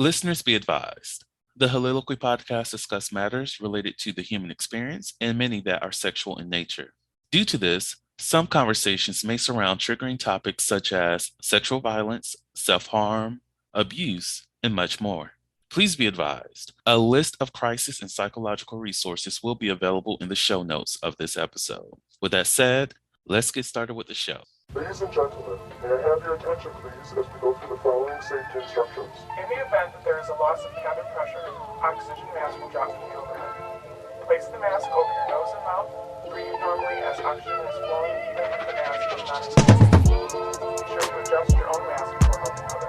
Listeners be advised. The Soliloquy podcast discuss matters related to the human experience and many that are sexual in nature. Due to this, some conversations may surround triggering topics such as sexual violence, self harm, abuse, and much more. Please be advised, a list of crisis and psychological resources will be available in the show notes of this episode. With that said, let's get started with the show. Ladies and gentlemen, may I have your attention please as we go through the following safety instructions. In the event that there is a loss of cabin pressure, oxygen mask will drop from the overhead. Place the mask over your nose and mouth. Breathe normally as oxygen is flowing even if the mask is not inflated. Be sure to adjust your own mask before helping others.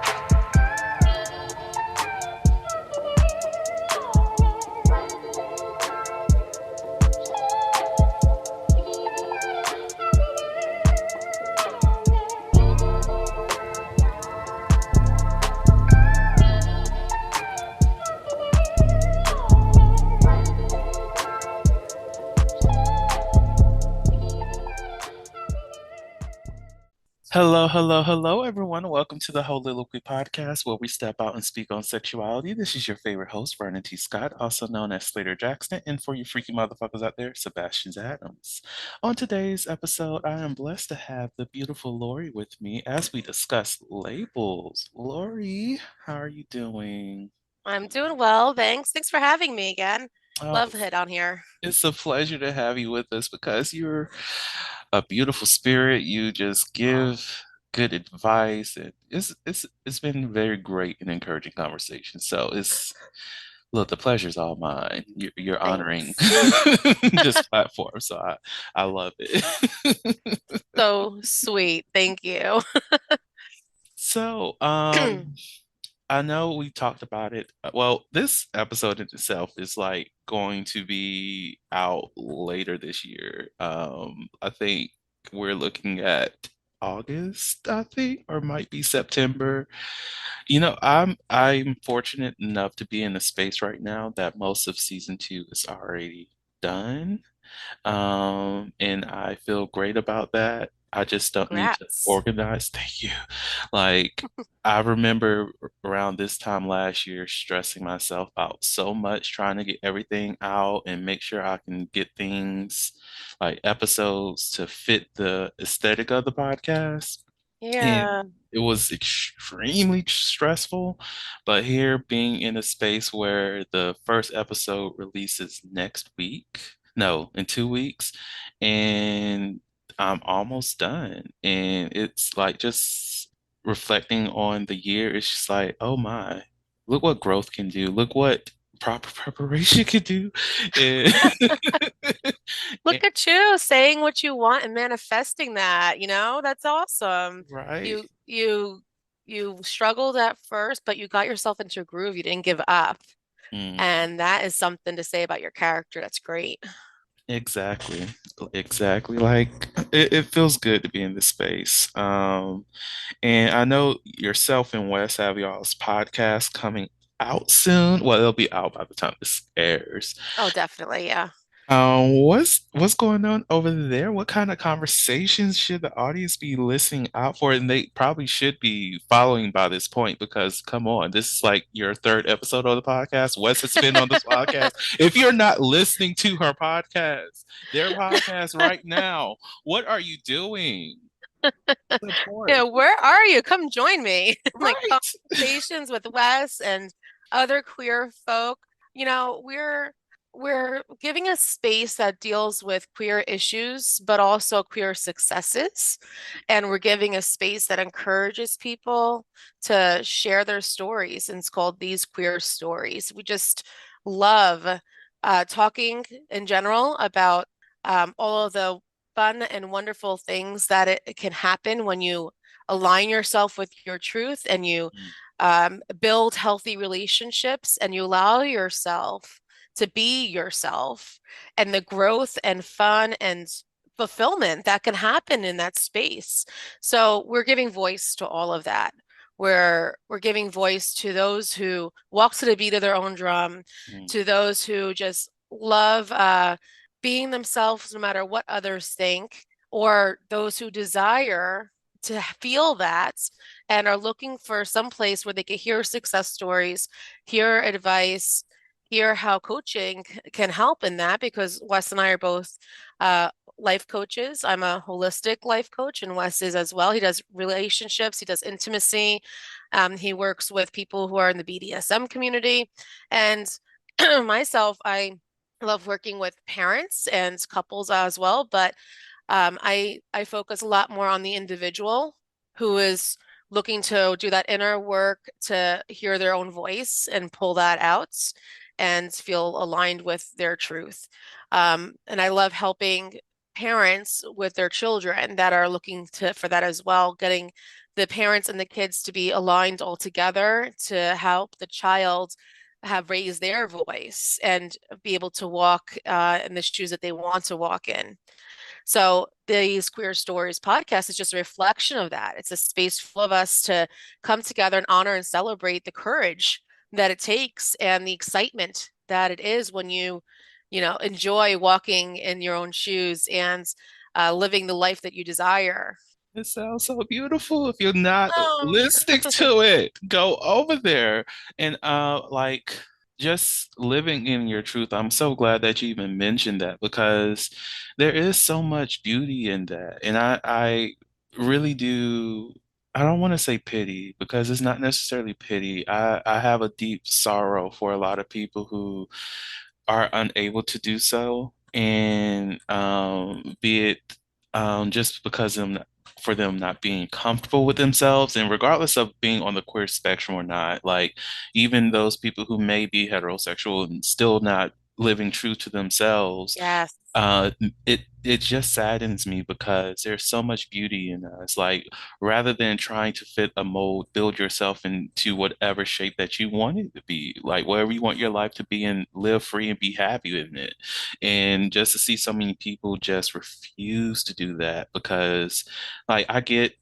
Hello, everyone. Welcome to the Soliloquy podcast, where we step out and speak on sexuality. This is your favorite host, Vernon T. Scott, also known as Slaytor Jackson, and for you freaky motherfuckers out there, Sebastian Adams. On today's episode, I am blessed to have the beautiful Lori with me as we discuss labels. Lori, how are you doing? I'm doing well, thanks. Thanks for having me again. Oh, Love to hit on here. It's a pleasure to have you with us because you're a beautiful spirit. You just give good advice, and it's been very great and encouraging conversation. So look, the pleasure's all mine. You're honoring this platform, so I love it. So sweet. Thank you. So, I know we talked about it. Well, this episode in itself is like going to be out later this year. I think we're looking at August, I think, or might be September. I'm fortunate enough to be in a space right now that most of season two is already done. And I feel great about that. I just don't need to Congrats. organize. Thank you. Like, I remember around this time last year stressing myself out so much trying to get everything out and make sure I can get things like episodes to fit the aesthetic of the podcast. Yeah. And it was extremely stressful. But here, being in a space where the first episode releases next week, no, in 2 weeks, and I'm almost done. And it's like just reflecting on the year, it's just like, oh my, look what growth can do. Look what proper preparation can do. And, Look at you saying what you want and manifesting that, that's awesome. right. You struggled at first, but you got yourself into a groove. You didn't give up. Mm, And that is something to say about your character. That's great. exactly. Exactly. Like it feels good to be in this space. And I know yourself and Wes have y'all's podcast coming out soon. Well, it'll be out by the time this airs. Oh, definitely. Yeah. What's going on over there? What kind of conversations should the audience be listening out for? And they probably should be following by this point because come on, this is like your third episode of the podcast. Wes has been on this podcast. If you're not listening to her podcast, their podcast right now, what are you doing? Support. Yeah, where are you? Come join me. Like Right. conversations with Wes and other queer folk. We're giving a space that deals with queer issues, but also queer successes. And we're giving a space that encourages people to share their stories. And it's called These Queer Stories. We just love talking in general about all of the fun and wonderful things that it can happen when you align yourself with your truth and you build healthy relationships and you allow yourself to be yourself, and the growth and fun and fulfillment that can happen in that space. So we're giving voice to all of that. We're giving voice to those who walk to the beat of their own drum, to those who just love being themselves no matter what others think, or those who desire to feel that and are looking for some place where they can hear success stories, hear advice, hear how coaching can help in that, because Wes and I are both uh, life coaches. I'm a holistic life coach, and Wes is as well. He does relationships, he does intimacy. He works with people who are in the BDSM community. And myself, I love working with parents and couples as well, but I focus a lot more on the individual who is looking to do that inner work to hear their own voice and pull that out and feel aligned with their truth. And I love helping parents with their children that are looking to for that as well, getting the parents and the kids to be aligned all together to help the child have raised their voice and be able to walk in the shoes that they want to walk in. So these Queer Stories podcast is just a reflection of that. It's a space full of us to come together and honor and celebrate the courage that it takes and the excitement that it is when you enjoy walking in your own shoes and living the life that you desire. It sounds so beautiful. If you're not Oh, listening to it, go over there and like just living in your truth. I'm so glad that you even mentioned that because there is so much beauty in that. And I really do I don't want to say pity because it's not necessarily pity. I have a deep sorrow for a lot of people who are unable to do so. And be it just because for them not being comfortable with themselves, and regardless of being on the queer spectrum or not, like even those people who may be heterosexual and still not living true to themselves, yes. uh, it just saddens me because there's so much beauty in us. Like rather than trying to fit a mold, build yourself into whatever shape that you want it to be, like wherever you want your life to be, and live free and be happy in it. And just to see so many people just refuse to do that because, like, I get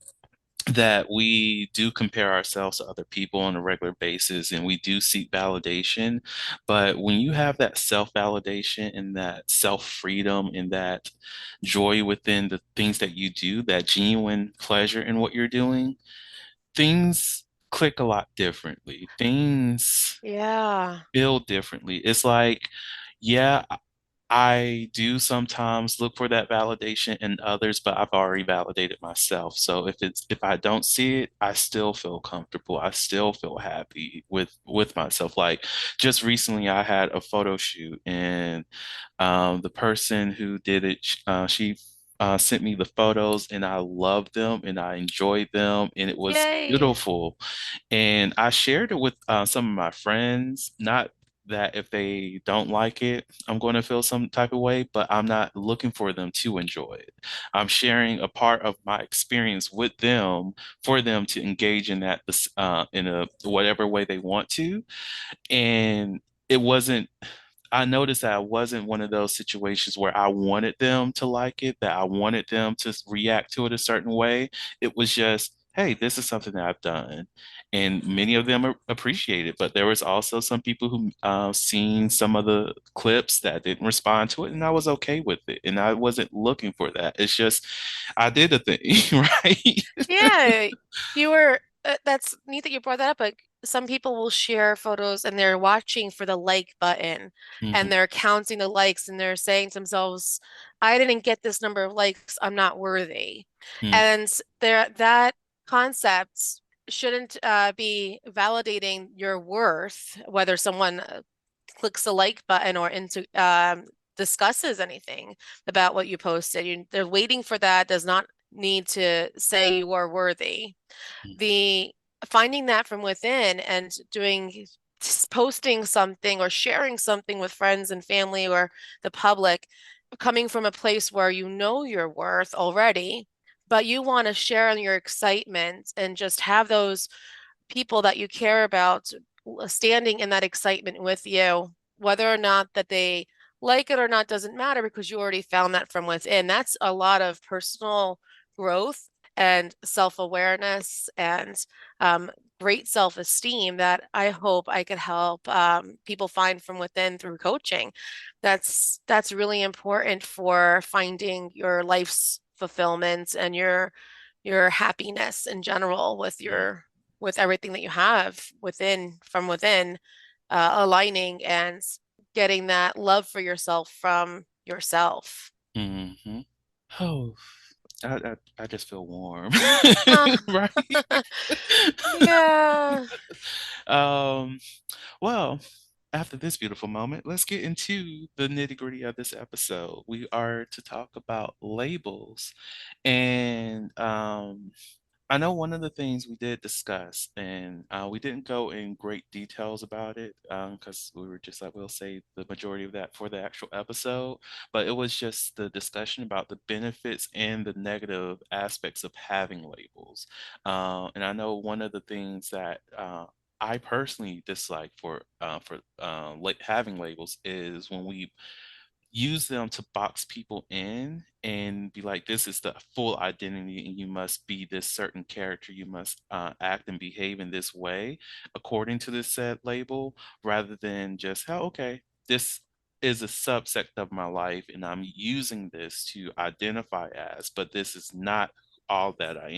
that we do compare ourselves to other people on a regular basis and we do seek validation. But when you have that self-validation and that self-freedom and that joy within the things that you do, that genuine pleasure in what you're doing, things click a lot differently. Things Yeah. feel differently. It's like, yeah, I do sometimes look for that validation in others, but I've already validated myself. So if I don't see it, I still feel comfortable. I still feel happy with myself. Like just recently, I had a photo shoot, and the person who did it, she sent me the photos, and I loved them and I enjoyed them, and it was Yay. beautiful. And I shared it with some of my friends, not that if they don't like it, I'm going to feel some type of way, but I'm not looking for them to enjoy it. I'm sharing a part of my experience with them for them to engage in that in a whatever way they want to. And it wasn't I noticed that I wasn't one of those situations where I wanted them to like it, that I wanted them to react to it a certain way. It was just, hey, this is something that I've done. And many of them appreciate it. But there was also some people who seen some of the clips that didn't respond to it, and I was okay with it. And I wasn't looking for that. It's just, I did the thing, right? Yeah, you were, that's neat that you brought that up. Like some people will share photos and they're watching for the like button and Mhm. they're counting the likes and they're saying to themselves, I didn't get this number of likes, I'm not worthy. Mhm. And that concept shouldn't be validating your worth, whether someone clicks the like button or into discusses anything about what you posted. They're waiting for that, does not need to say you are worthy. The finding that from within and doing posting something or sharing something with friends and family or the public, coming from a place where you know your worth already, but you want to share in your excitement and just have those people that you care about standing in that excitement with you, whether or not that they like it or not doesn't matter because you already found that from within. That's a lot of personal growth and self-awareness and um, great self-esteem that I hope I could help people find from within through coaching. That's really important for finding your life's fulfillment and your your happiness in general with Mm. your with everything that you have within from within, aligning and getting that love for yourself from yourself. Mm-hmm. Oh, I just feel warm. Ah, Right? yeah. Um, well, after this beautiful moment, let's get into the nitty-gritty of this episode. We are to talk about labels. And I know one of the things we did discuss, and we didn't go in great details about it because we were just like, we'll save the majority of that for the actual episode. But it was just the discussion about the benefits and the negative aspects of having labels. And I know one of the things that I personally dislike for having labels is when we use them to box people in and be like, this is the full identity, and you must be this certain character. You must act and behave in this way according to this said label, rather than just, how, okay, this is a subsect of my life, and I'm using this to identify as, but this is not all that I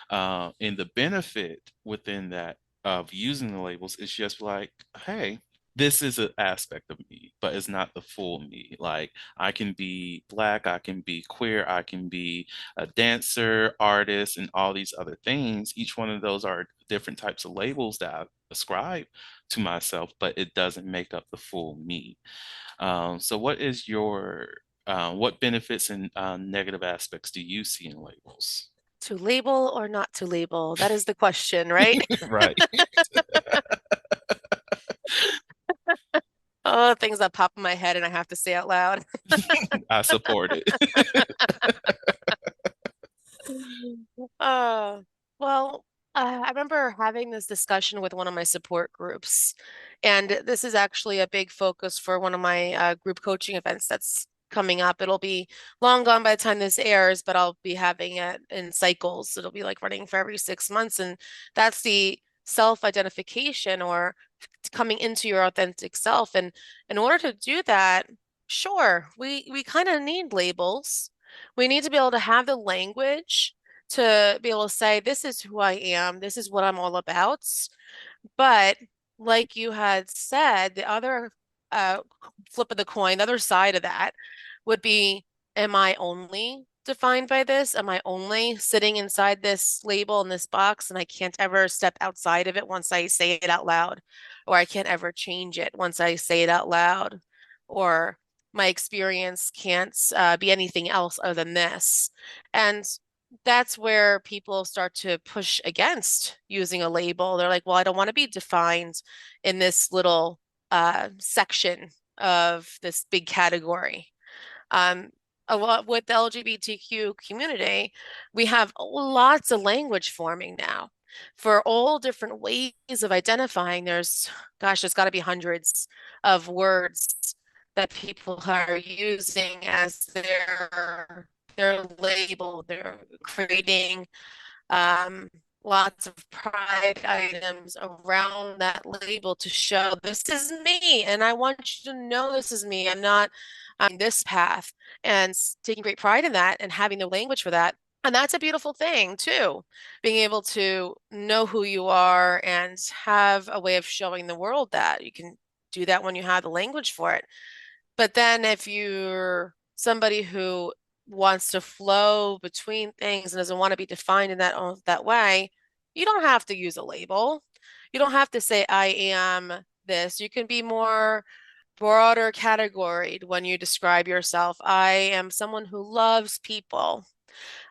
am. And the benefit within that of using the labels is just like, hey, this is an aspect of me, but it's not the full me. Like, I can be black, I can be queer, I can be a dancer, artist, and all these other things. Each one of those are different types of labels that I ascribe to myself, but it doesn't make up the full me. So what benefits and negative aspects do you see in labels? To label or not to label? That is the question, right? Right. Oh, things that pop in my head and I have to say out loud. I support it. Uh, well, I remember having this discussion with one of my support groups, and this is actually a big focus for one of my group coaching events that's coming up. It'll be long gone by the time this airs, but I'll be having it in cycles. It'll be like running for every 6 months, and that's the self-identification or coming into your authentic self. And in order to do that, sure, we kind of need labels. We need to be able to have the language to be able to say, this is who I am, this is what I'm all about. But like you had said, the other uh, flip of the coin, the other side of that would be, am I only defined by this? Am I only sitting inside this label in this box and I can't ever step outside of it once I say it out loud? Or I can't ever change it once I say it out loud? Or my experience can't be anything else other than this. And that's where people start to push against using a label. They're like, well, I don't want to be defined in this little section of this big category. Um, a lot with the LGBTQ community, we have lots of language forming now for all different ways of identifying. There's got to be hundreds of words that people are using as their label. They're creating um, lots of pride items around that label to show this is me, and I want you to know this is me. I'm not on this path, and taking great pride in that and having the language for that. And that's a beautiful thing too, being able to know who you are and have a way of showing the world that you can do that when you have the language for it. But then if you're somebody who wants to flow between things and doesn't want to be defined in that way, you don't have to use a label. You don't have to say I am this. You can be more broader categoried when you describe yourself. I am someone who loves people.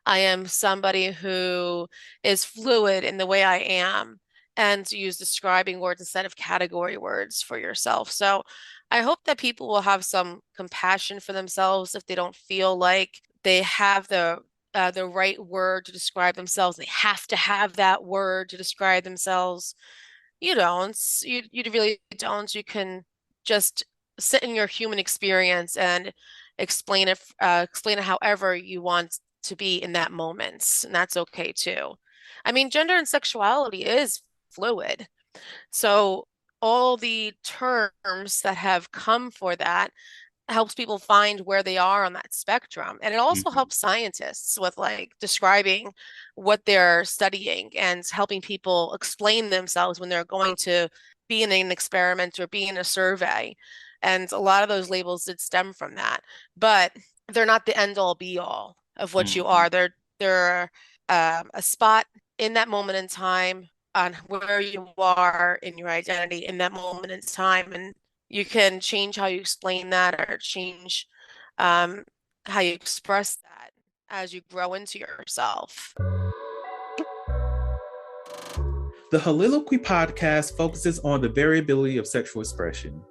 I am somebody who is fluid in the way I am, and to use describing words instead of category words for yourself. So I hope that people will have some compassion for themselves if they don't feel like they have the right word to describe themselves. They have to have that word to describe themselves. You don't. You really don't. You can just sit in your human experience and explain it however you want to be in that moment, and that's okay too. I mean, gender and sexuality is fluid. So all the terms that have come for that, helps people find where they are on that spectrum. And it also Mhm. helps scientists with like describing what they're studying and helping people explain themselves when they're going to be in an experiment or be in a survey. And a lot of those labels did stem from that, but they're not the end all be all of what you Mhm. are. They're a spot in that moment in time on where you are in your identity in that moment in time. And you can change how you explain that or change um, how you express that as you grow into yourself. The Holiloquy podcast focuses on the variability of sexual expression.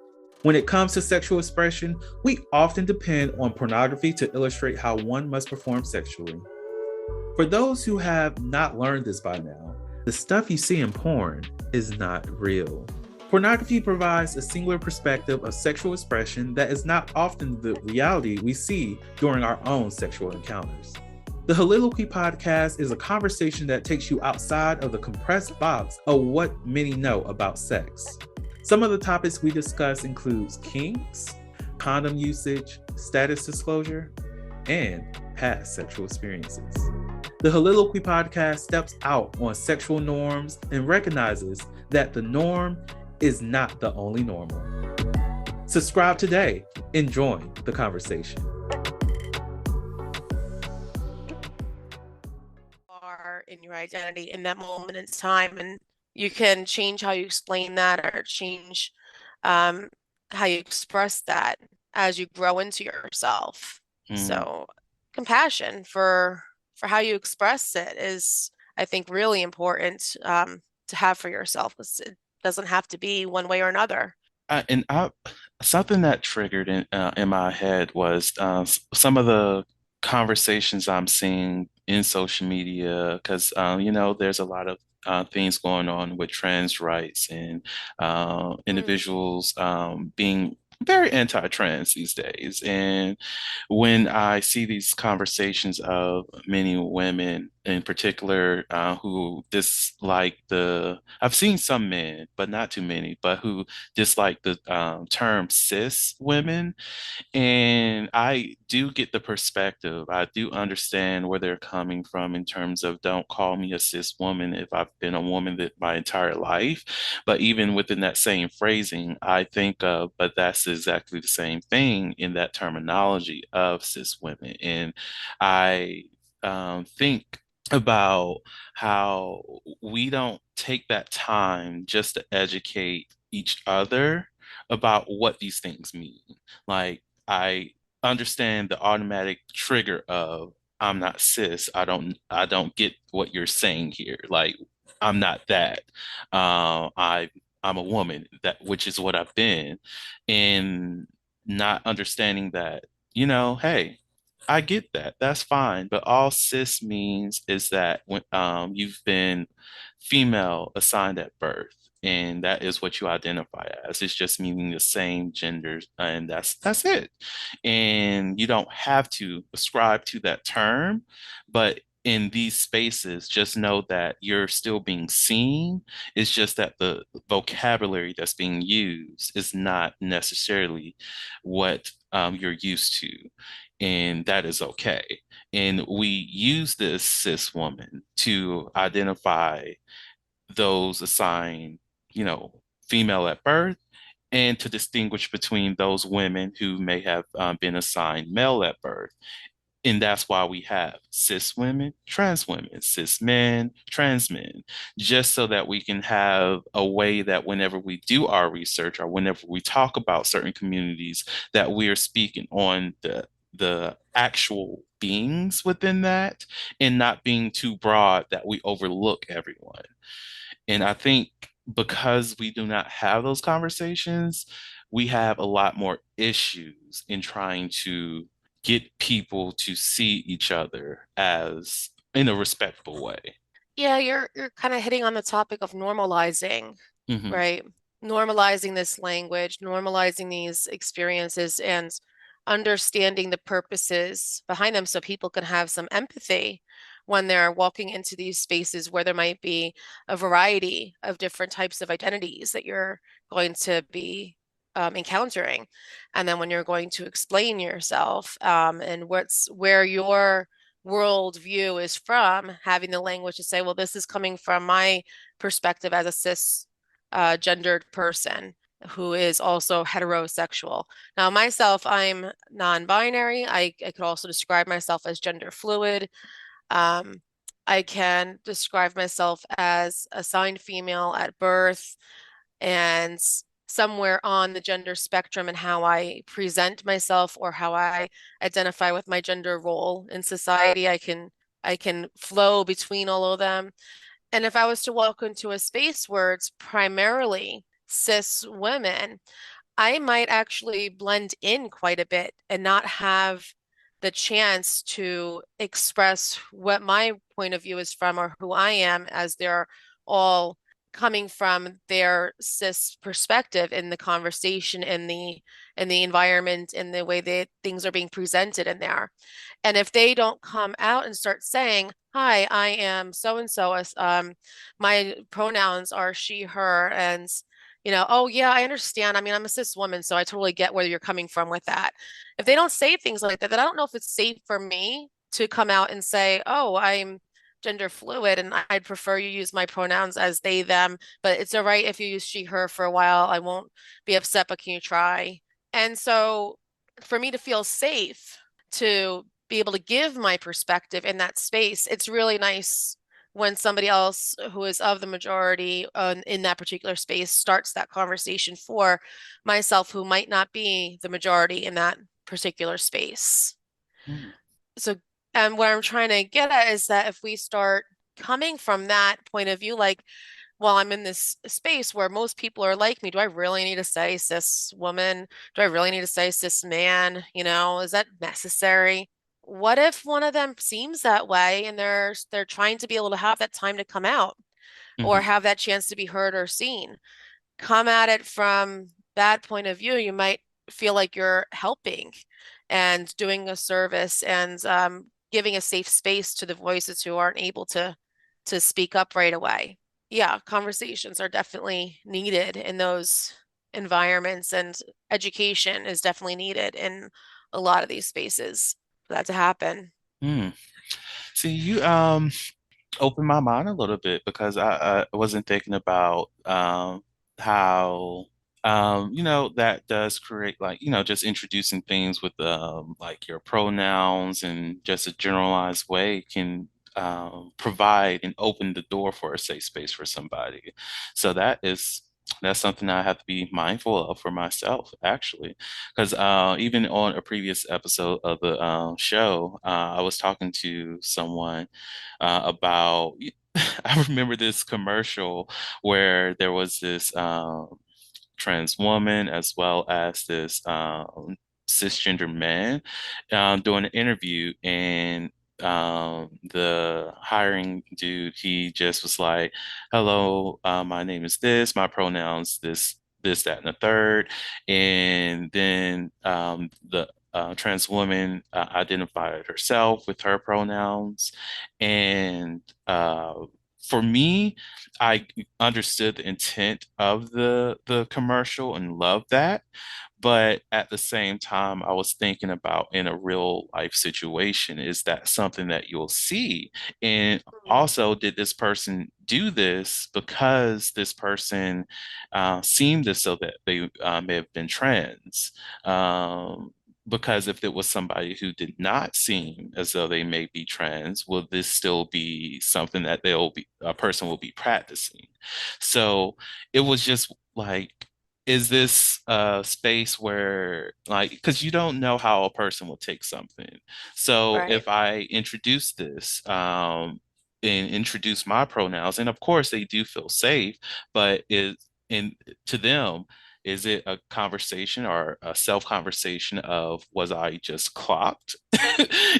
When it comes to sexual expression, we often depend on pornography to illustrate how one must perform sexually. For those who have not learned this by now, the stuff you see in porn is not real. Pornography provides a singular perspective of sexual expression that is not often the reality we see during our own sexual encounters. The Holiloquy podcast is a conversation that takes you outside of the compressed box of what many know about sex. Some of the topics we discuss includes kinks, condom usage, status disclosure, and past sexual experiences. The Holiloquy podcast steps out on sexual norms and recognizes that the norm is not the only normal. Subscribe today and join the conversation. Are in your identity in that moment in time, and you can change how you explain that or change um, how you express that as you grow into yourself. Mm. So compassion for how you express it is, I think, really important to have for yourself because it doesn't have to be one way or another. Something that triggered in my head was some of the conversations I'm seeing in social media because there's a lot of things going on with trans rights and Mm. individuals being very anti-trans these days. And when I see these conversations of many women in particular who dislike I've seen some men, but not too many, but who dislike the term cis women. And I do get the perspective. I do understand where they're coming from in terms of don't call me a cis woman if I've been a woman that my entire life. But even within that same phrasing, I think of, but that's exactly the same thing in that terminology of cis women. And I think about how we don't take that time just to educate each other about what these things mean. Like, I understand the automatic trigger of I'm not cis. I don't get what you're saying here. Like, I'm not that. I'm a woman, that which is what I've been. And not understanding that, hey, I get that. That's fine. But all cis means is that when you've been female assigned at birth, and that is what you identify as. It's just meaning the same genders, and that's it. And you don't have to ascribe to that term, but in these spaces, just know that you're still being seen. It's just that the vocabulary that's being used is not necessarily what you're used to, and that is okay. And we use this cis woman to identify those assigned, you know, female at birth, and to distinguish between those women who may have been assigned male at birth. And that's why we have cis women, cis men, trans men, just so that we can have a way that whenever we do our research or whenever we talk about certain communities, that we are speaking on the actual beings within that and not being too broad that we overlook everyone. And I think because we do not have those conversations, we have a lot more issues in trying to get people to see each other as in a respectful way. Yeah, you're kind of hitting on the topic of normalizing, Hmm. right? Normalizing this language, normalizing these experiences, and understanding the purposes behind them so people can have some empathy when they're walking into these spaces where there might be a variety of different types of identities that you're going to be encountering. And then when you're going to explain yourself, and where your worldview is from, having the language to say, well, this is coming from my perspective as a cis gendered person who is also heterosexual. Now, myself, I'm non-binary. I could also describe myself as gender fluid. Um, I can describe myself as assigned female at birth, and somewhere on the gender spectrum and how I present myself or how I identify with my gender role in society. I can flow between all of them. And if I was to walk into a space where it's primarily cis women, I might actually blend in quite a bit and not have the chance to express what my point of view is from or who I am, as they're all coming from their cis perspective in the conversation, in the environment, in the way that things are being presented in there. And if they don't come out and start saying, "Hi, I am so and so, my pronouns are she, her," and oh yeah, I understand. I mean, I'm a cis woman, so I totally get where you're coming from with that. If they don't say things like that, then I don't know if it's safe for me to come out and say, "Oh, I'm gender fluid and I'd prefer you use my pronouns as they, them, but it's all right if you use she, her for a while. I won't be upset, but can you try?" And so for me to feel safe to be able to give my perspective in that space, it's really nice when somebody else who is of the majority in that particular space starts that conversation for myself, who might not be the majority in that particular space. Mm. So, and what I'm trying to get at is that if we start coming from that point of view, like, well, I'm in this space where most people are like me. Do I really need to say cis woman? Do I really need to say cis man? Is that necessary? What if one of them seems that way and they're trying to be able to have that time to come out or Mhm. have that chance to be heard or seen? Come at it from that point of view. You might feel like you're helping and doing a service and giving a safe space to the voices who aren't able to speak up right away. Yeah, conversations are definitely needed in those environments, and education is definitely needed in a lot of these spaces for that to happen. Mm. See, you opened my mind a little bit because I wasn't thinking about how that does create, like, just introducing things with like your pronouns and just a generalized way can provide and open the door for a safe space for somebody. So that's something I have to be mindful of for myself, actually, because even on a previous episode of the show, I was talking to someone about. I remember this commercial where there was this trans woman as well as this cisgender man doing an interview, and the hiring dude, he just was like, "Hello, my name is this, my pronouns this, that, and the third," and then the trans woman identified herself with her pronouns, and for me, I understood the intent of the commercial and loved that. But at the same time, I was thinking about, in a real life situation, is that something that you'll see? And Mm. also, did this person do this because this person seemed as though that they may have been trans? Because if it was somebody who did not seem as though they may be trans, will this still be something that a person will be practicing? So it was just like, is this a space where, like, because you don't know how a person will take something. So Right. if I introduce this, and introduce my pronouns, and of course they do feel safe, but in to them, is it a conversation or a self conversation of, was I just clocked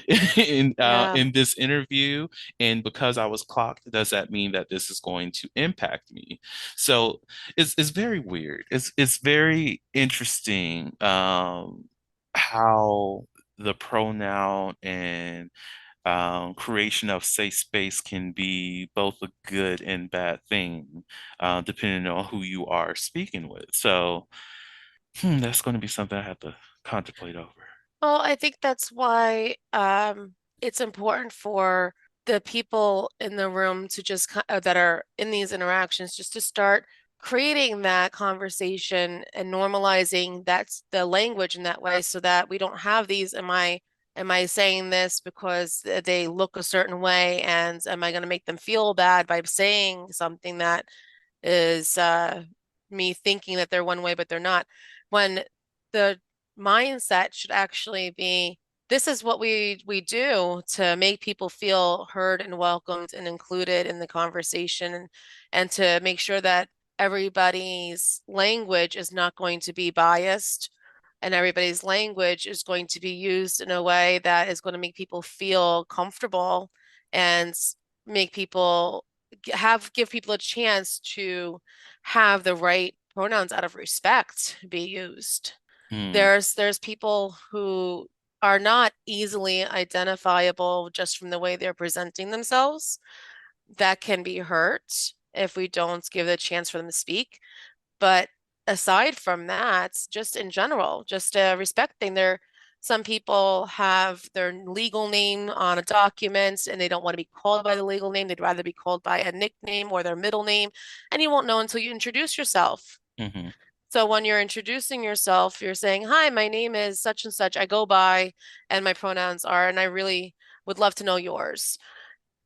Yeah. in this interview? And because I was clocked, does that mean that this is going to impact me? So it's very weird. It's very interesting how the pronoun and creation of safe space can be both a good and bad thing, depending on who you are speaking with. So That's going to be something I have to contemplate over. Well, I think that's why it's important for the people in the room to just that are in these interactions just to start creating that conversation and normalizing that's the language in that way so that we don't have these am I saying this because they look a certain way and am I going to make them feel bad by saying something that is me thinking that they're one way, but they're not. When the mindset should actually be, this is what we do to make people feel heard and welcomed and included in the conversation and to make sure that everybody's language is not going to be biased and everybody's language is going to be used in a way that is going to make people feel comfortable and make people give people a chance to have the right pronouns out of respect be used. Hmm. There's people who are not easily identifiable just from the way they're presenting themselves that can be hurt if we don't give the chance for them to speak. But aside from that, just in general, just respecting some people have their legal name on a document and they don't want to be called by the legal name. They'd rather be called by a nickname or their middle name. And you won't know until you introduce yourself. Hmm. So when you're introducing yourself, you're saying, "Hi, my name is such and such. I go by, and my pronouns are, and I really would love to know yours."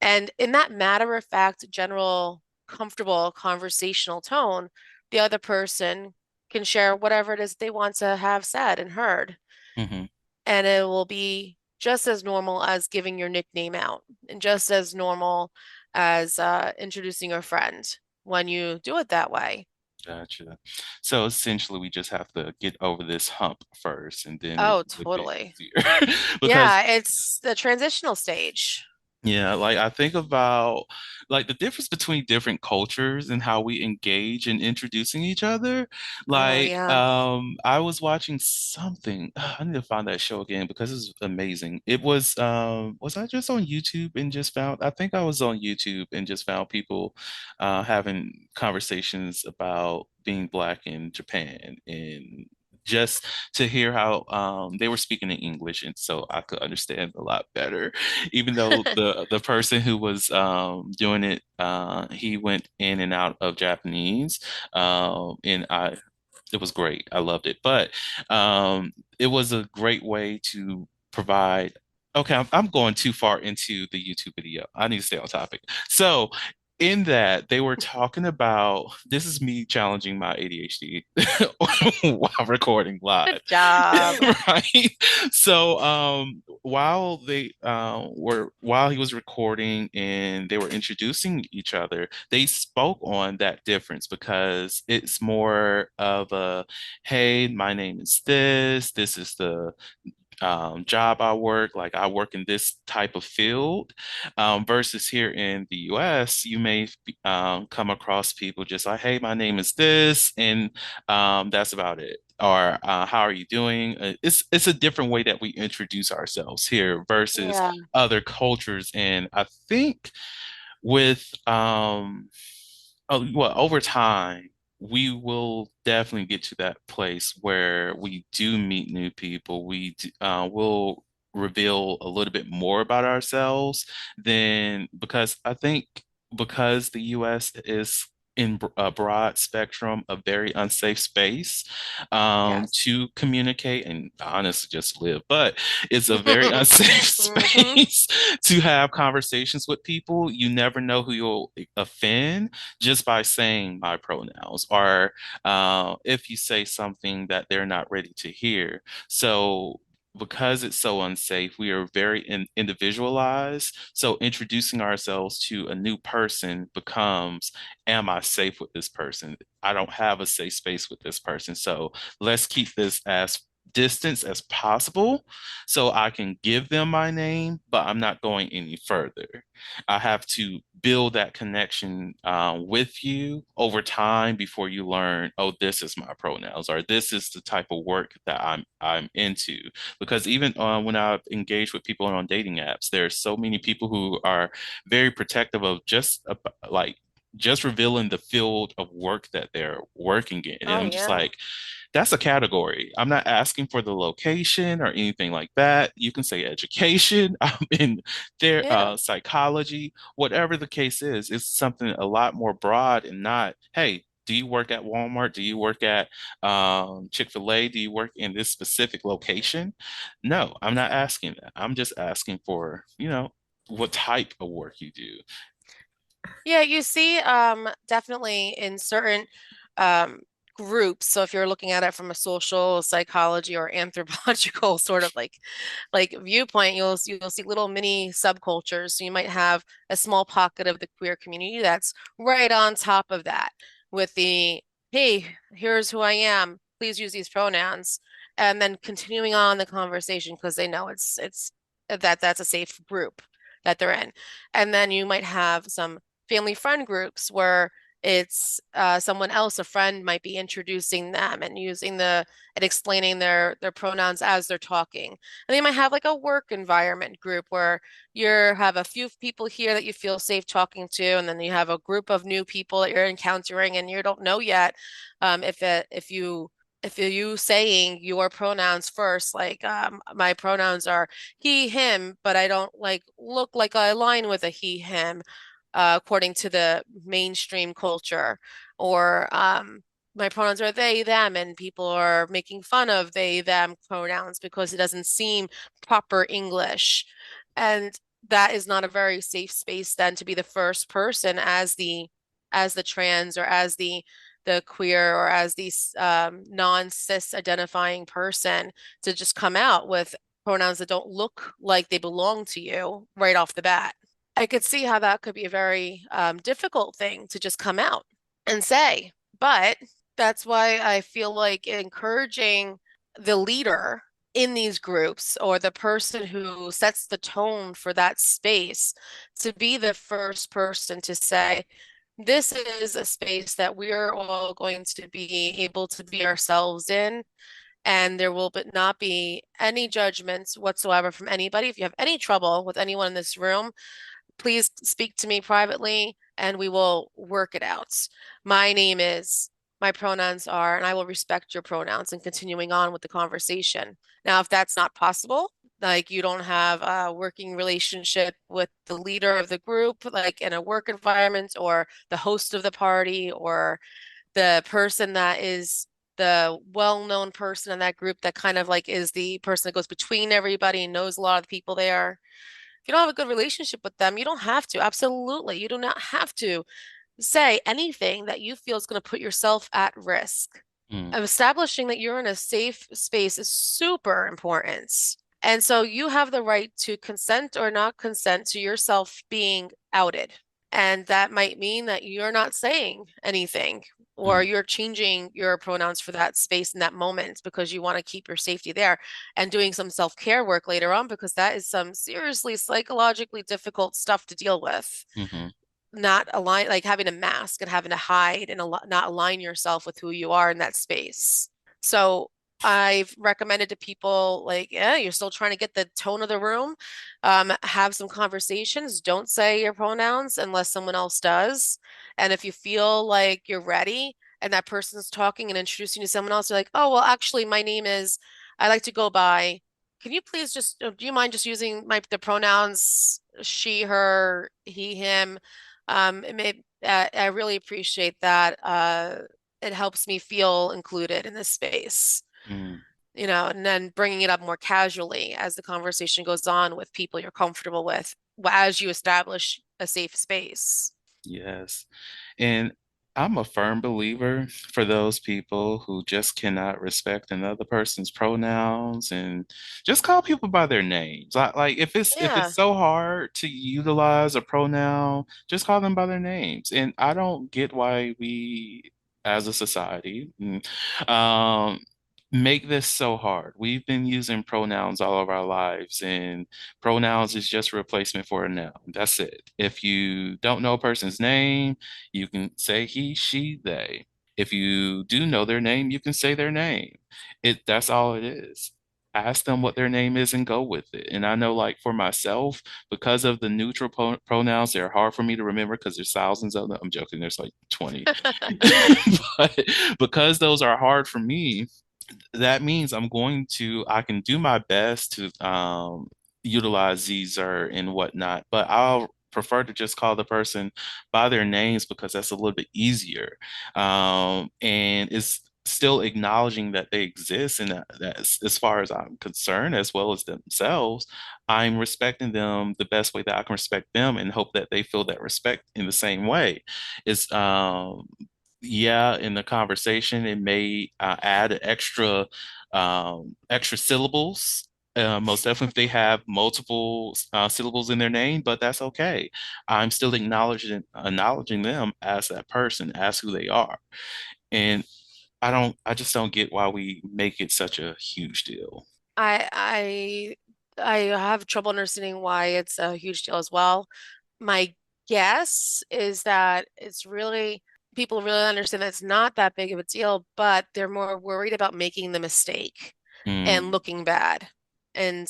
And in that matter of fact, general, comfortable conversational tone, the other person can share whatever it is they want to have said and heard. Hmm. And it will be just as normal as giving your nickname out and just as normal as introducing a friend when you do it that way. Gotcha. So essentially, we just have to get over this hump first, and then it Oh, would be totally. easier. Because Yeah, it's the transitional stage. yeah, like I think about like the difference between different cultures and how we engage in introducing each other. Oh, Like, yeah. I was watching something. I need to find that show again because it's amazing. It was I just on YouTube and just found, I think I was on YouTube and just found people having conversations about being Black in Japan, and just to hear how they were speaking in English, and so I could understand a lot better. Even though the person who was doing it, he went in and out of Japanese, and I it was great. I loved it, but it was a great way to provide. Okay, I'm going too far into the YouTube video. I need to stay on topic. So, in that, they were talking about, this is me challenging my ADHD while recording live. Good job. Right. So, while he was recording and they were introducing each other, they spoke on that difference because it's more of a, hey, my name is this is the job I work, like I work in this type of field, versus here in the US, you may come across people just like, hey, my name is this, and that's about it. Or how are you doing? It's a different way that we introduce ourselves here versus Yeah. other cultures, and I think with well, over time, we will definitely get to that place where we do meet new people. Will reveal a little bit more about ourselves than, because I think because the U.S. is in a broad spectrum a very unsafe space Yes. to communicate and honestly just live, but it's a very unsafe hmm space to have conversations with people. You never know who you'll offend just by saying my pronouns, or if you say something that they're not ready to hear. So, because it's so unsafe, we are very individualized. So, introducing ourselves to a new person becomes, am I safe with this person? I don't have a safe space with this person. So, let's keep this as distance as possible so I can give them my name, but I'm not going any further. I have to build that connection with you over time before you learn, oh, this is my pronouns, or this is the type of work that I'm into. Because even when I've engaged with people on dating apps, there's so many people who are very protective of like just revealing the field of work that they're working in. And Oh, I'm just yeah. like, That's a category. I'm not asking for the location or anything like that. You can say education, in their Yeah. psychology, whatever the case is. It's something a lot more broad and not, hey, do you work at Walmart? Do you work at Chick-fil-A? Do you work in this specific location? No, I'm not asking that. I'm just asking for, what type of work you do. Yeah, you see, definitely in certain um, groups. So if you're looking at it from a social psychology or anthropological sort of like viewpoint, you'll see little mini subcultures. So you might have a small pocket of the queer community that's right on top of that with the, hey, here's who I am. Please use these pronouns, and then continuing on the conversation because they know it's that's a safe group that they're in. And then you might have some family friend groups where it's someone else, a friend might be introducing them and using and explaining their pronouns as they're talking. And they might have like a work environment group where you have a few people here that you feel safe talking to, and then you have a group of new people that you're encountering and you don't know yet if you saying your pronouns first, like my pronouns are he, him, but I don't like look like I align with a he, him according to the mainstream culture, or my pronouns are they, them, and people are making fun of they, them pronouns because it doesn't seem proper English. And that is not a very safe space then to be the first person as the trans or as the queer or as the non-cis identifying person to just come out with pronouns that don't look like they belong to you right off the bat. I could see how that could be a very difficult thing to just come out and say. But that's why I feel like encouraging the leader in these groups or the person who sets the tone for that space to be the first person to say, this is a space that we're all going to be able to be ourselves in, and there will not be any judgments whatsoever from anybody. If you have any trouble with anyone in this room, please speak to me privately and we will work it out. My name is, my pronouns are, and I will respect your pronouns and continuing on with the conversation. Now, if that's not possible, like you don't have a working relationship with the leader of the group, like in a work environment, or the host of the party, or the person that is the well-known person in that group that kind of like is the person that goes between everybody and knows a lot of the people there. If you don't have a good relationship with them, you don't have to. Absolutely. You do not have to say anything that you feel is going to put yourself at risk. Mm, Establishing that you're in a safe space is super important. And so you have the right to consent or not consent to yourself being outed. And that might mean that you're not saying anything or mm, you're changing your pronouns for that space in that moment because you want to keep your safety there, and doing some self-care work later on because that is some seriously psychologically difficult stuff to deal with. mhm, Not align, like having a mask and having to hide and not align yourself with who you are in that space. So I've recommended to people like, yeah, you're still trying to get the tone of the room. Have some conversations. Don't say your pronouns unless someone else does. And if you feel like you're ready and that person's talking and introducing you to someone else, you're like, oh, well, actually, my name is, I like to go by. Can you please just, do you mind just using the pronouns she, her, he, him? I really appreciate that. It helps me feel included in this space, mm. and then bringing it up more casually as the conversation goes on with people you're comfortable with as you establish a safe space. Yes. And I'm a firm believer for those people who just cannot respect another person's pronouns and just call people by their names. Like if it's Yeah. so hard to utilize a pronoun, just call them by their names. And I don't get why we as a society make this so hard. We've been using pronouns all of our lives, and pronouns is just a replacement for a noun. That's it. If you don't know a person's name, you can say he, she, they. If you do know their name, you can say their name. That's all it is. Ask them what their name is and go with it. And I know, like for myself, because of the neutral pronouns, they're hard for me to remember because there's thousands of them. I'm joking, there's like 20. But because those are hard for me, that means I can do my best to utilize Zer and whatnot, but I'll prefer to just call the person by their names because that's a little bit easier. And it's still acknowledging that they exist, and that as far as I'm concerned, as well as themselves, I'm respecting them the best way that I can respect them and hope that they feel that respect in the same way. It's yeah, in the conversation, it may add extra syllables. Most definitely, if they have multiple syllables in their name, but that's okay. I'm still acknowledging them as that person, as who they are, and I just don't get why we make it such a huge deal. I I I have trouble understanding why it's a huge deal as well. My guess is that it's really people really understand that it's not that big of a deal, but they're more worried about making the mistake and Mm, looking bad. And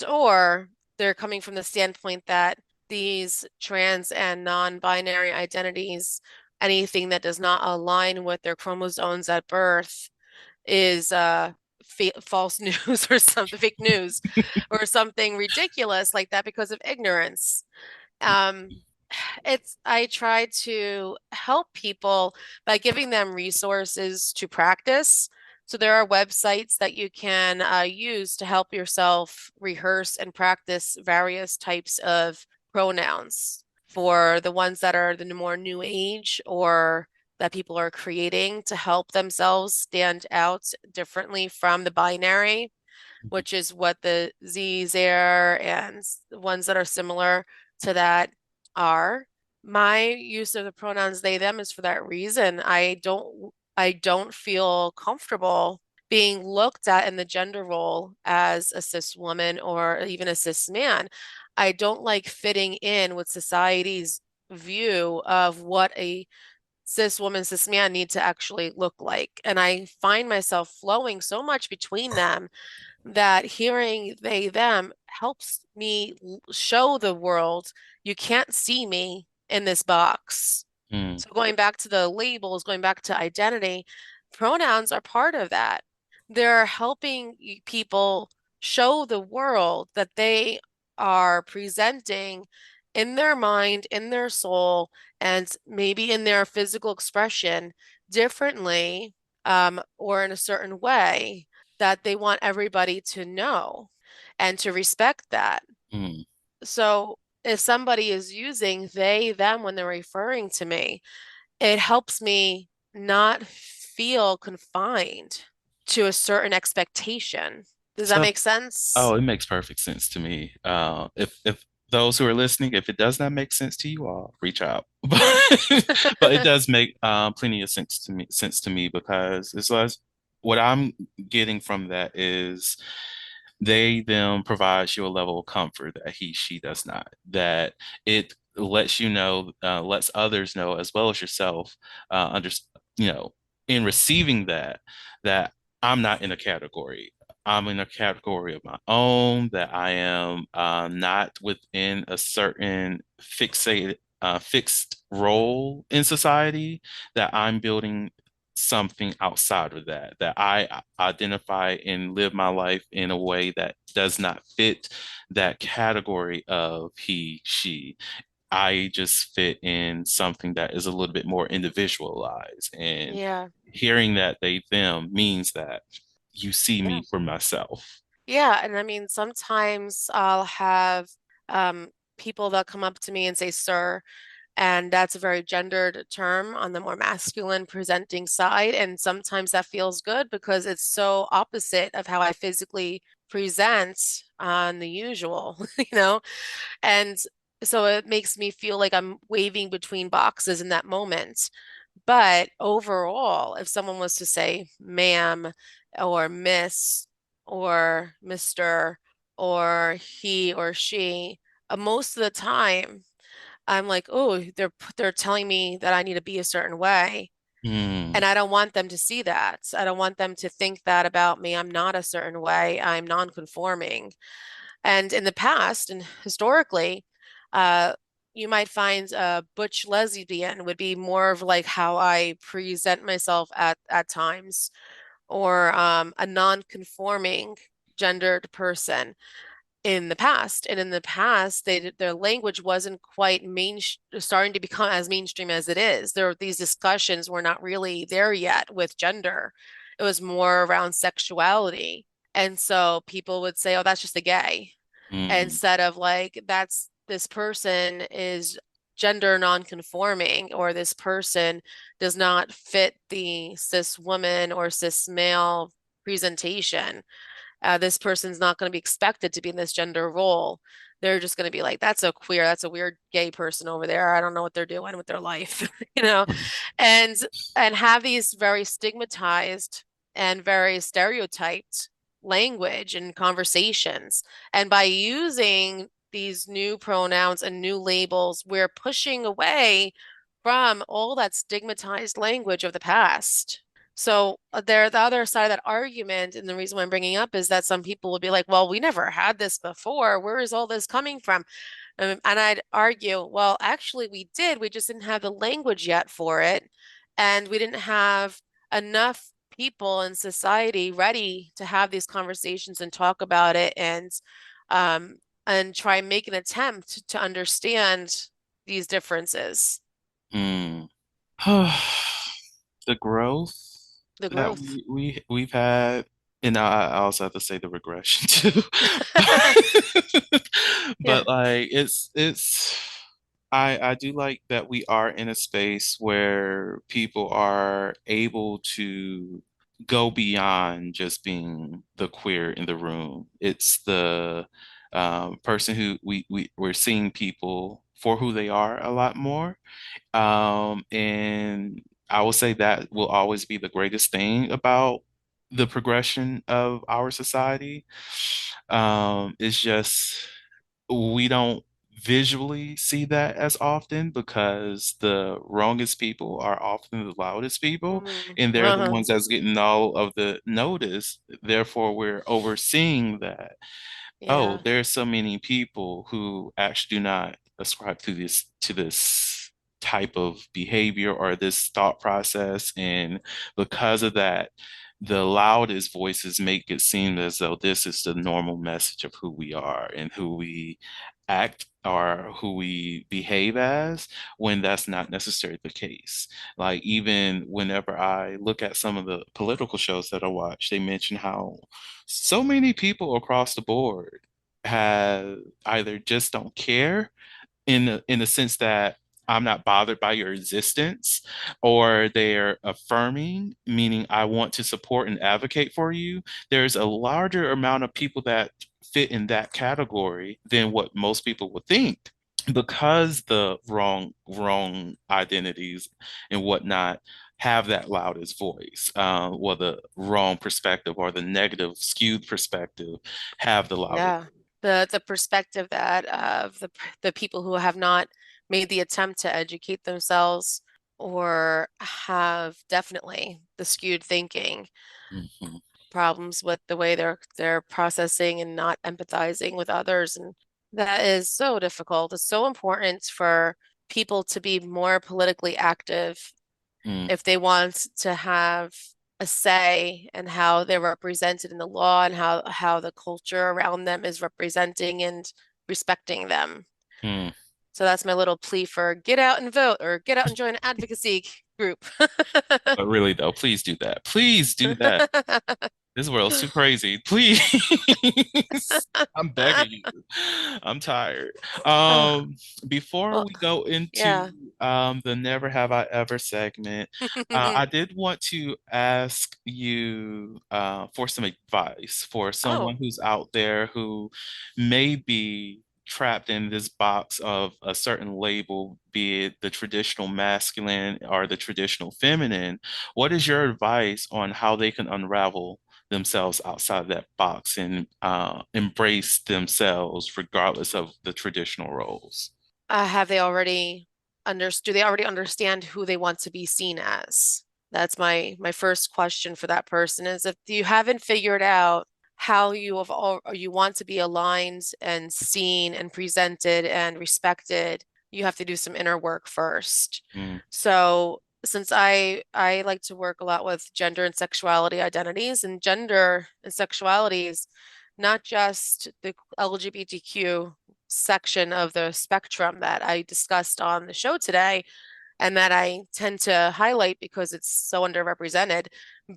or they're coming from the standpoint that these trans and non-binary identities, anything that does not align with their chromosomes at birth is fa false news or something, fake news or something ridiculous like that because of ignorance. Um, I try to help people by giving them resources to practice. So there are websites that you can use to help yourself rehearse and practice various types of pronouns for the ones that are the more new age or that people are creating to help themselves stand out differently from the binary, which is what the Z's there and the ones that are similar to that are. My use of the pronouns they, them is for that reason. I don't feel comfortable being looked at in the gender role as a cis woman or even a cis man. I don't like fitting in with society's view of what a cis woman, cis man need to actually look like. And I find myself flowing so much between them that hearing they, them helps me show the world you can't see me in this box. mm, So going back to the labels, going back to identity, pronouns are part of that. They're helping people show the world that they are presenting in their mind, in their soul, and maybe in their physical expression differently, or in a certain way that they want everybody to know and to respect that. mm. So if somebody is using they, them when they're referring to me, it helps me not feel confined to a certain expectation. Does that So, make sense? oh, it makes perfect sense to me. If those who are listening, if it does not make sense to you all, reach out. But it does make plenty of sense to me because it's less what I'm getting from that is they them provides you a level of comfort that she does not. That it lets you know, lets others know as well as yourself, under you know, in receiving that I'm not in a category. I'm in a category of my own, that I am not within a certain fixed role in society, that I'm building something outside of that, that I identify and live my life in a way that does not fit that category of he, she. I just fit in something that is a little bit more individualized. And Yeah. hearing that they, them means that you see Yeah. me for myself. Yeah. And I mean, sometimes I'll have um, people that come up to me and say, sir, and that's a very gendered term on the more masculine presenting side. And sometimes that feels good because it's so opposite of how I physically present on the usual, you know? And so it makes me feel like I'm waving between boxes in that moment. But overall, if someone was to say ma'am or miss or Mr. or he or she, most of the time, I'm like, oh, they're telling me that I need to be a certain way. Mm, And I don't want them to see that. I don't want them to think that about me. I'm not a certain way. I'm non-conforming. And in the past and historically, uh, you might find a butch lesbian would be more of like how I present myself at times, or a non-conforming gendered person in the past. And in the past, their language wasn't quite starting to become as mainstream as it is. These discussions were not really there yet with gender. It was more around sexuality. And so people would say, oh, that's just a gay, Mm, instead of like, that's this person is gender non-conforming, or this person does not fit the cis woman or cis male presentation. This person's not going to be expected to be in this gender role. They're just going to be like, that's a weird gay person over there. I don't know what they're doing with their life, you know, and have these very stigmatized and very stereotyped language and conversations. And by using these new pronouns and new labels, we're pushing away from all that stigmatized language of the past. So the other side of that argument, and the reason why I'm bringing up is that some people will be like, well, we never had this before. Where is all this coming from? And I'd argue, well, actually, we did. We just didn't have the language yet for it. And we didn't have enough people in society ready to have these conversations and talk about it, um, and try and make an attempt to understand these differences, mm. The growth the that growth. we've had, and I also have to say the regression too. Yeah. But like it's I do like that we are in a space where people are able to go beyond just being the queer in the room. It's the person who we're seeing people for who they are a lot more. And I will say that will always be the greatest thing about the progression of our society. It's just we don't visually see that as often because the wrongest people are often the loudest people, Mhm. and they're the Uh-huh. ones that's getting all of the notice. Therefore, we're overseeing that. Oh, Yeah. there's so many people who actually do not ascribe to this type of behavior or this thought process, and because of that, the loudest voices make it seem as though this is the normal message of who we are and who we act or who we behave as, when that's not necessarily the case. Like, even whenever I look at some of the political shows that I watch, they mention how so many people across the board have either just don't care in the sense that I'm not bothered by your existence, or they're affirming, meaning I want to support and advocate for you. There's a larger amount of people that fit in that category than what most people would think, because the wrong identities and whatnot have that loudest voice, or the wrong perspective or the negative skewed perspective have the loudest. Yeah. The perspective that of the people who have not made the attempt to educate themselves, or have definitely the skewed thinking, Mhm. problems with the way they're processing and not empathizing with others. And that is so difficult. It's so important for people to be more politically active Mm, if they want to have a say in how they're represented in the law, and how the culture around them is representing and respecting them. mm. So that's my little plea for get out and vote, or get out and join an advocacy group. But really, though, please do that. Please do that. This world's too crazy. Please. I'm begging you. I'm tired. Oh, Um, Before well, we go into yeah. the Never Have I Ever segment, I did want to ask you for some advice for Oh, someone who's out there who may be trapped in this box of a certain label, be it the traditional masculine or the traditional feminine. What is your advice on how they can unravel themselves outside of that box and embrace themselves regardless of the traditional roles? have they already do they already understand who they want to be seen as? That's my first question for that person, is if you haven't figured out how you want to be aligned and seen and presented and respected, you have to do some inner work first. Mm, So since I like to work a lot with gender and sexuality identities, and gender and sexuality is not just the LGBTQ section of the spectrum that I discussed on the show today, and that I tend to highlight because it's so underrepresented,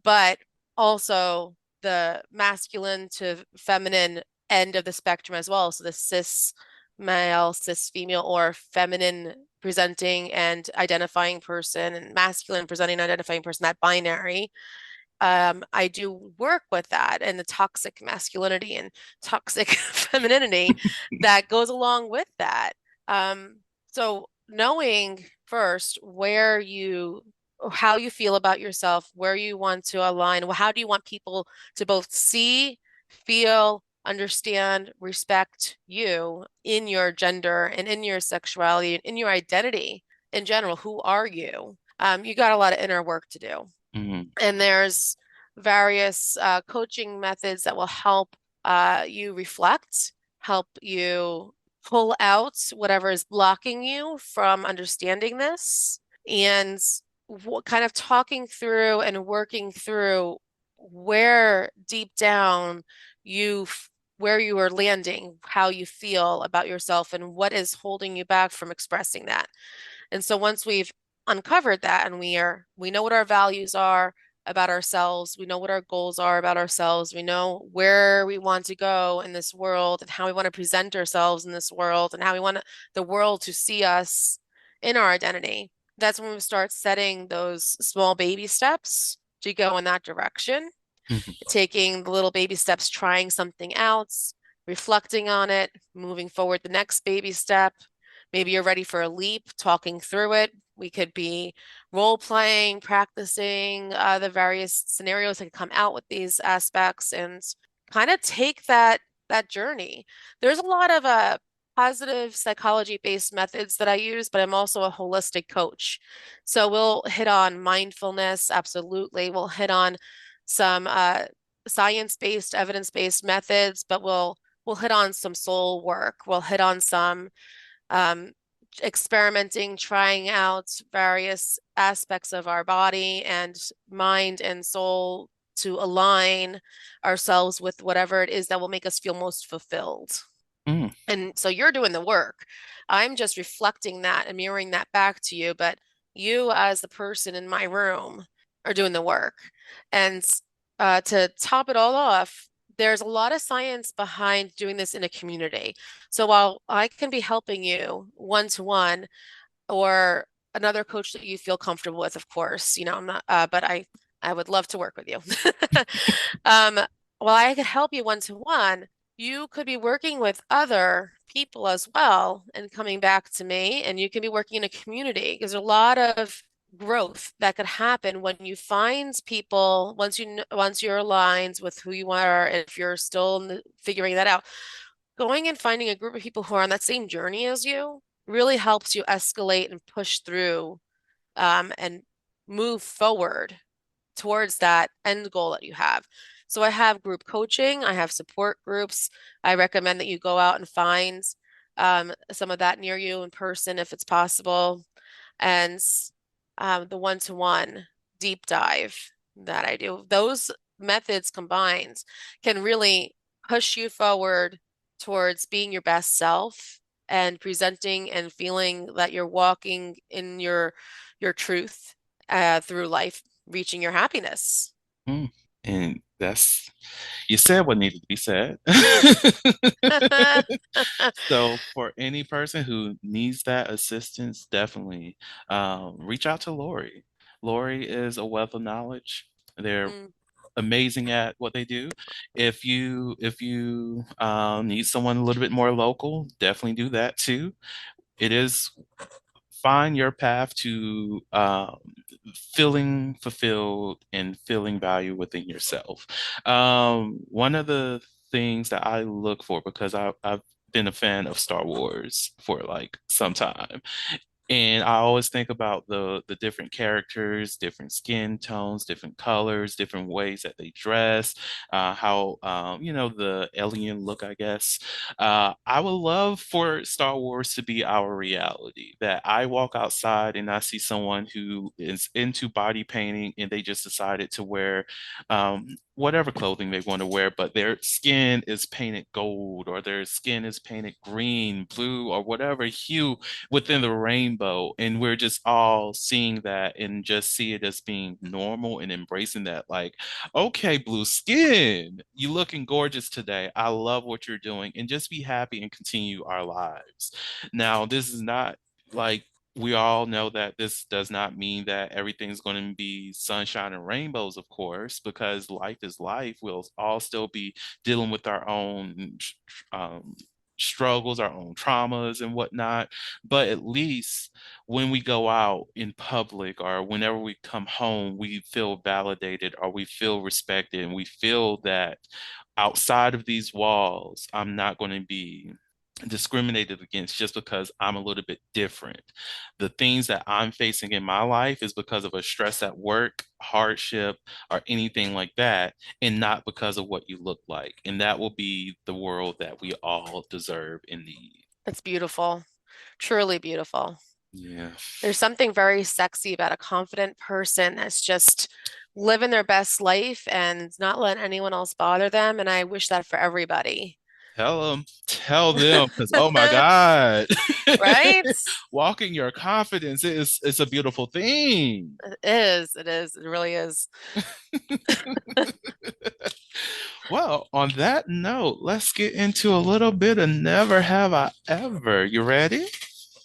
but also the masculine to feminine end of the spectrum as well. So the cis male, cis female, or feminine presenting and identifying person, and masculine presenting and identifying person, that binary. I do work with that and the toxic masculinity and toxic femininity that goes along with that. Um, so knowing first how you feel about yourself, where you want to align, how do you want people to both see, feel, understand, respect you in your gender and in your sexuality and in your identity in general. Who are you? You got a lot of inner work to do. Mhm. And there's various coaching methods that will help you reflect, help you pull out whatever is blocking you from understanding this, and kind of talking through and working through where deep down you where you are landing, how you feel about yourself, and what is holding you back from expressing that. And so once we've uncovered that and we know what our values are about ourselves, we know what our goals are about ourselves, we know where we want to go in this world and how we want to present ourselves in this world and how we want the world to see us in our identity. That's when we start setting those small baby steps to go in that direction, Mhm. taking the little baby steps, trying something out, reflecting on it, moving forward the next baby step. Maybe you're ready for a leap, talking through it. We could be role playing, practicing the various scenarios that could come out with these aspects and kind of take that journey. There's a lot of positive psychology based methods that I use, but I'm also a holistic coach. So we'll hit on mindfulness, absolutely. We'll hit on some science-based, evidence-based methods, but we'll hit on some soul work. We'll hit on some um, experimenting, trying out various aspects of our body and mind and soul to align ourselves with whatever it is that will make us feel most fulfilled. Mm. And so you're doing the work. I'm just reflecting that and mirroring that back to you, but you, as the person in my room, are doing the work. And to top it all off, there's a lot of science behind doing this in a community. So while I can be helping you one to one, or another coach that you feel comfortable with, of course, I'm not, but I would love to work with you. Um, while I could help you one to one, you could be working with other people as well and coming back to me, and you can be working in a community because there's a lot of growth that could happen when you find people once you're aligned with who you are, and if you're still figuring that out, going and finding a group of people who are on that same journey as you really helps you escalate and push through and move forward towards that end goal that you have. So I have group coaching, I have support groups. I recommend that you go out and find some of that near you in person if it's possible. And the one-to-one deep dive that I do, those methods combined can really push you forward towards being your best self and presenting and feeling that you're walking in your truth through life, reaching your happiness. Mm. And you said what needed to be said. So, for any person who needs that assistance, definitely reach out to Lori. Lori is a wealth of knowledge. They're Mm. amazing at what they do. If you need someone a little bit more local, definitely do that too. It is find your path to feeling fulfilled and feeling value within yourself. One of the things that I look for, because I've been a fan of Star Wars for like some time, And I always think about the different characters, different skin tones, different colors, different ways that they dress, how the alien look, I guess. I would love for Star Wars to be our reality. That I walk outside and I see someone who is into body painting and they just decided to wear whatever clothing they want to wear, but their skin is painted gold or their skin is painted green, blue, or whatever hue within the rainbow. And we're just all seeing that and just see it as being normal and embracing that. Like, okay, blue skin, you looking gorgeous today. I love what you're doing. And just be happy and continue our lives. Now, this is not like we all know that this does not mean that everything's going to be sunshine and rainbows, of course, because life is life. We'll all still be dealing with our own um, struggles, our own traumas, and whatnot. But at least when we go out in public or whenever we come home, we feel validated or we feel respected and we feel that outside of these walls, I'm not going to be discriminated against just because I'm a little bit different. The things that I'm facing in my life is because of a stress at work, hardship, or anything like that, and not because of what you look like. And that will be the world that we all deserve and need. It's beautiful, truly beautiful. Yeah. There's something very sexy about a confident person that's just living their best life and not letting anyone else bother them. And I wish that for everybody. Tell them, because oh my God, Right? walking your confidence is a beautiful thing. It is. It is. It really is. Well, on that note, let's get into a little bit of Never Have I Ever. You ready?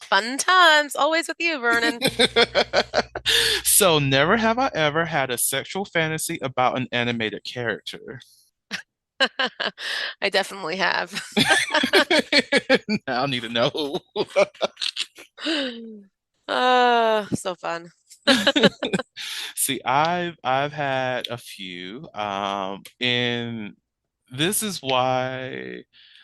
Fun times, always with you, Vernon. So, never have I ever had a sexual fantasy about an animated character. I definitely have. Now I need to know. So fun. See, I've had a few, and this is why,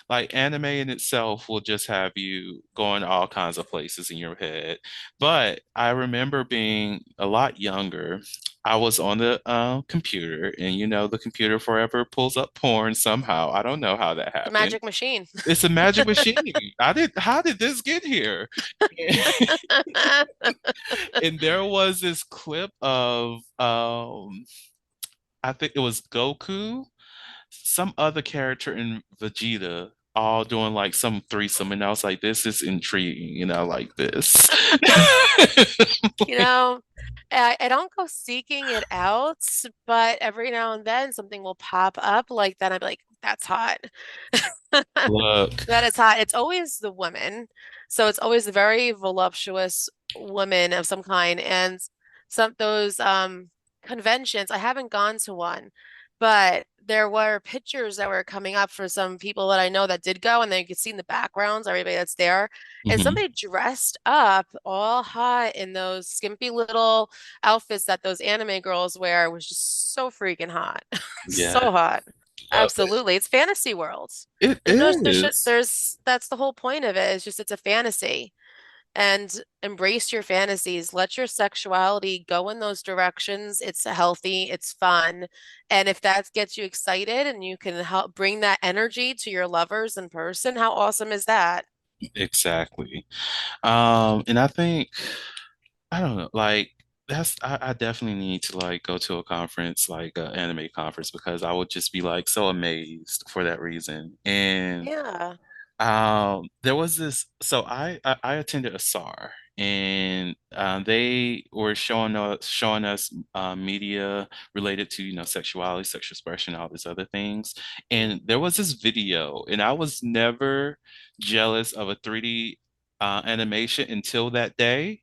like, anime in itself will just have you going all kinds of places in your head. But I remember being a lot younger. I was on the computer, and the computer forever pulls up porn somehow. I don't know how that The happened. magic machine. It's a magic machine. How did this get here? And there was this clip of I think it was Goku, some other character in Vegeta, all doing like some threesome, and I was like, this is intriguing, and I like this. You know, I don't go seeking it out, but every now and then something will pop up like that. I'd be like, that's hot. Look, That is hot. It's always the women. So it's always a very voluptuous woman of some kind. And some those conventions, I haven't gone to one, but there were pictures that were coming up for some people that I know that did go, and then you could see in the backgrounds everybody that's there. And mhm, somebody dressed up all hot in those skimpy little outfits that those anime girls wear was just so freaking hot. yeah, So hot. love it. Absolutely. It's fantasy world. It is That's the whole point of it. It's just it's a fantasy. And embrace your fantasies. Let your sexuality go in those directions. It's healthy, it's fun. And if that gets you excited and you can help bring that energy to your lovers in person, how awesome is that? exactly. And I think I don't know, like I definitely need to like go to a conference, like an anime conference, because I would just be like so amazed for that reason. And Yeah. there was this, so I attended a SAR, and they were showing us media related to sexuality, sexual expression, all these other things. And there was this video, and I was never jealous of a 3D animation until that day.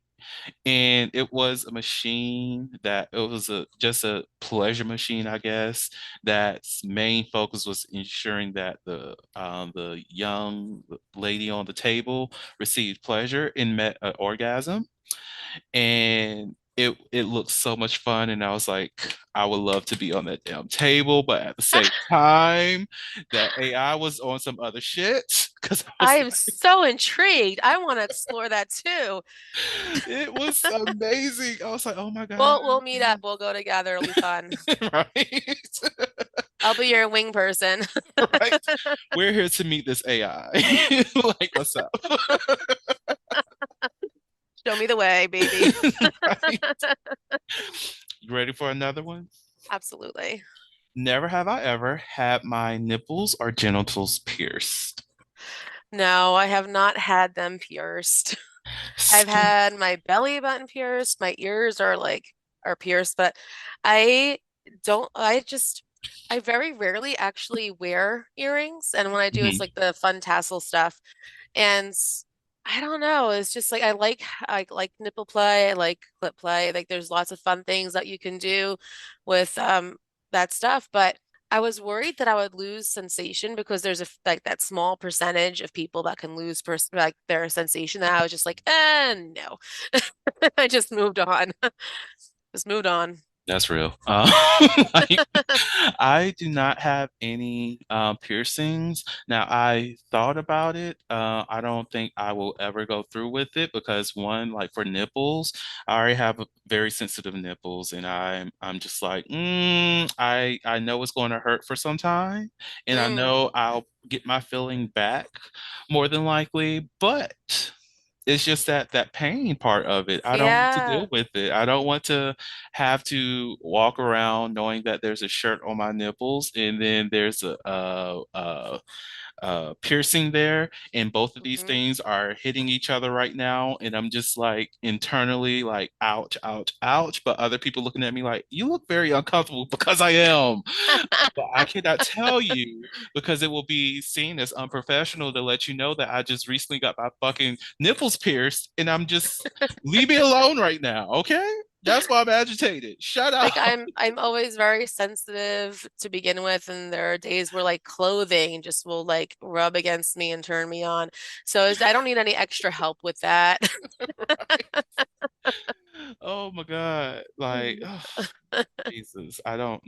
And it was a machine that it was a just a pleasure machine, I guess, that's main focus was ensuring that the young lady on the table received pleasure and met an orgasm. And it looked so much fun, and I was like, I would love to be on that damn table, but at the same time, that AI was on some other shit because I was I am so intrigued. I want to explore that too. it was amazing. I was like, oh my God. We'll meet up. We'll go together. It'll be fun. Right. I'll be your wing person. Right. We're here to meet this AI. Like, what's up? Show me the way, baby. Right. You ready for another one? Absolutely. Never have I ever had my nipples or genitals pierced. No, I have not had them pierced. I've Skin. had my belly button pierced, my ears are pierced, but I I just I very rarely actually wear earrings. And when I do, it's Mhm. like the fun tassel stuff. And I don't know, it's just like I like nipple play, I like clip play. Like there's lots of fun things that you can do with that stuff, but I was worried that I would lose sensation because there's like that small percentage of people that can lose like their sensation that I was just like, no. I just moved on. Just moved on. That's real. Like, I do not have any piercings. Now, I thought about it. I don't think I will ever go through with it because one, like for nipples, I already have very sensitive nipples, and I'm just like, I know it's going to hurt for some time, and I Mm, know I'll get my feeling back more than likely, but it's just that pain part of it. I don't want to yeah. deal with it. I don't want to have to walk around knowing that there's a shirt on my nipples and then there's a piercing there, and both of these Hmm. things are hitting each other right now, and I'm just like internally like, ouch, ouch, ouch. But other people looking at me like, you look very uncomfortable because I am. But I cannot tell you because it will be seen as unprofessional to let you know that I just recently got my fucking nipples pierced and I'm just leave me alone right now, okay? That's why I'm agitated. Shut Like up. I'm always very sensitive to begin with, and there are days where like clothing just will like rub against me and turn me on. So I don't need any extra help with that. Oh my God. Like, oh, Jesus. I don't,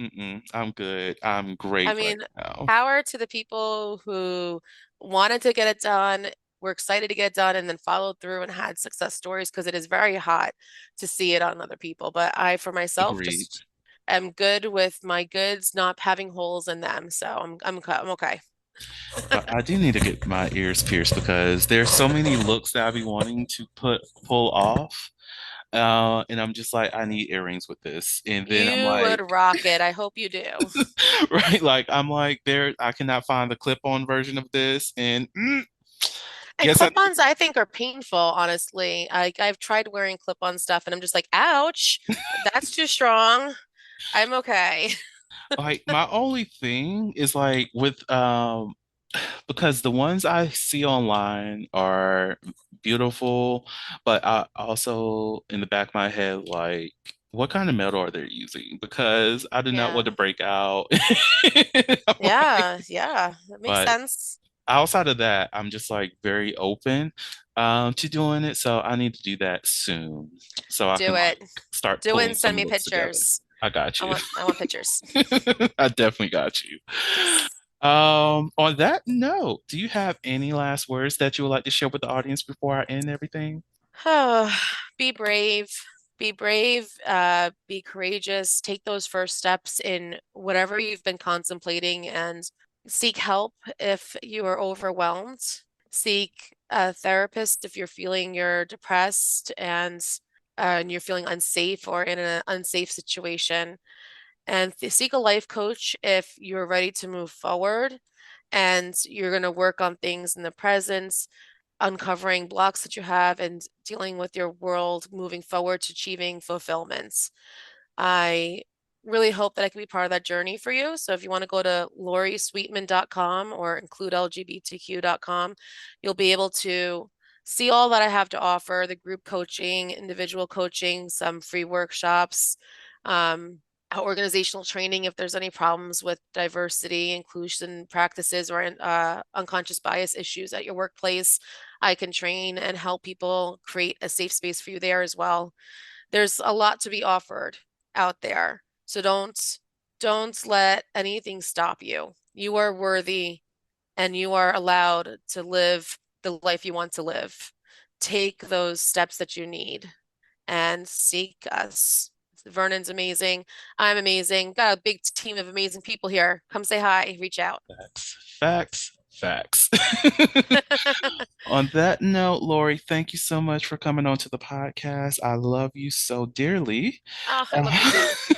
I'm good. I'm I great right mean, now. power to the people who wanted to get it done, were excited to get it done, and then followed through and had success stories because it is very hot to see it on other people. But I, for myself, Agreed. just am good with my goods not having holes in them. So I'm okay. But I do need to get my ears pierced because there's so many looks that I be wanting to pull off. And I'm just like, I need earrings with this. And then I'm You like, would rock it. I hope you do. right, like I'm like, there, I cannot find the clip-on version of this. And And guess I need clip-ons, I think, are painful, honestly. I've tried wearing clip-on stuff and I'm just like, ouch, that's too strong. I'm okay. like my only thing is like with because the ones I see online are beautiful, but I also in the back of my head like, what kind of metal are they using? Because I do not want Yeah. to break out. Yeah. Yeah. That makes But sense. outside of that, I'm just like very open to doing it. So I need to do that soon so I can Do it. like start Do it pulling and send some me looks together. pictures. I got you. I want pictures. I definitely got you. Yes. On that note, do you have any last words that you would like to share with the audience before I end everything? Oh, be brave. Be brave, be courageous, take those first steps in whatever you've been contemplating and seek help if you are overwhelmed. Seek a therapist if you're feeling you're depressed and you're feeling unsafe or in an unsafe situation. And seek a life coach if you're ready to move forward and you're going to work on things in the present, uncovering blocks that you have and dealing with your world moving forward to achieving fulfillment. I really hope that I can be part of that journey for you. So if you want to go to lauriesweetman.com or includelgbtq.com, you'll be able to see all that I have to offer, the group coaching, individual coaching, some free workshops, um, organizational training if there's any problems with diversity, inclusion practices, or unconscious bias issues at your workplace. I can train and help people create a safe space for you there as well. There's a lot to be offered out there. So don't let anything stop you. You are worthy and you are allowed to live the life you want to live. Take those steps that you need and seek us. Vernon's amazing. I'm amazing. Got a big team of amazing people here. Come say hi, reach out. Facts. On that note, Lori, thank you so much for coming on to the podcast. I love you so dearly. Oh, I love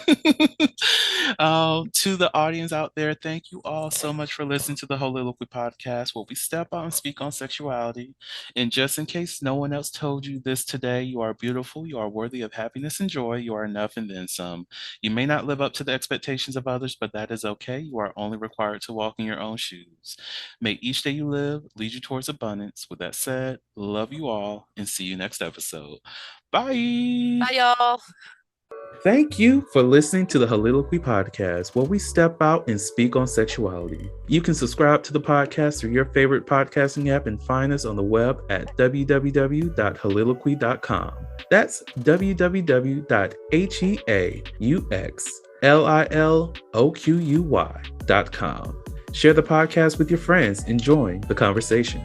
you too. To the audience out there, thank you all so much for listening to the Holiloquy podcast, where we step out and speak on sexuality. And just in case no one else told you this today, you are beautiful, you are worthy of happiness and joy, you are enough and then some. You may not live up to the expectations of others, but that is okay. You are only required to walk in your own shoes. May each day you live lead you towards abundance. With that said, love you all and see you next episode. Bye. Bye, y'all. Thank you for listening to the Holiloquy podcast, where we step out and speak on sexuality. You can subscribe to the podcast through your favorite podcasting app and find us on the web at www.holiloquy.com. That's www.heauxliloquy.com. Share the podcast with your friends and join the conversation.